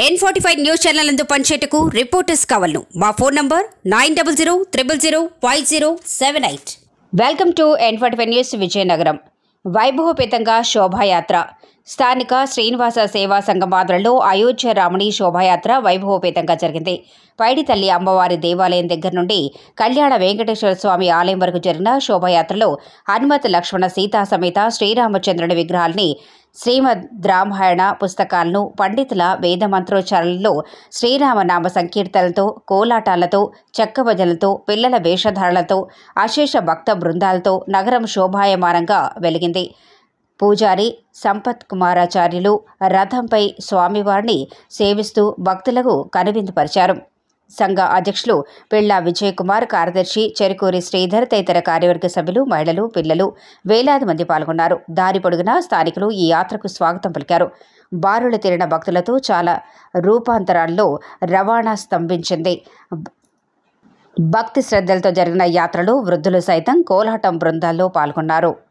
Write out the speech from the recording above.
N45 news channel నందు పనిచేటకు reporters కావాలను మా phone number 9000005078. Welcome to N45 news Vizianagaram. వైభవపేతంగా శోభాయాత్ర. స్థానిక శ్రీనివాస సేవా సంఘం ఆధ్వర్యంలో అయోధ్య రాముని శోభాయాత్ర వైభవపేతంగా జరిగింది. పైడితల్లి అమ్మవారి దేవాలయం దగ్గర నుండి కళ్యాణ వెంకటేశ్వర స్వామి ఆలయం వరకు జరిగిన శోభాయాత్రలో హనుమత్ లక్ష్మణ సీతా సమేత శ్రీరామచంద్రుని విగ్రహాల్ని, శ్రీమద్ రామాయణ పుస్తకాలను, పండితుల వేద మంత్రోచ్చారణలో, శ్రీరామనామ సంకీర్తనలతో, కోలాటాలతో, చెక్క భజనలతో, పిల్లల వేషధారణలతో, అశేష భక్త బృందాలతో నగరం శోభాయమానంగా వెలిగింది. పూజారి సంపత్ కుమారాచార్యులు రథంపై స్వామివారిని సేవిస్తూ భక్తులకు కనువిందుపరిచారు. సంఘ అధ్యక్షులు పిళ్ళ విజయ్ కుమార్, కార్యదర్శి చెరుకూరి శ్రీధర్ తదితర కార్యవర్గ సభ్యులు, మహిళలు, పిల్లలు వేలాది మంది పాల్గొన్నారు. దారి పొడుగునా స్థానికులు ఈ యాత్రకు స్వాగతం పలికారు. బారులు తీరిన భక్తులతో చాలా రూపాంతరాల్లో రవాణా స్తంభించింది. భక్తి శ్రద్ధలతో జరిగిన యాత్రలో వృద్ధులు సైతం కోలాటం బృందాల్లో పాల్గొన్నారు.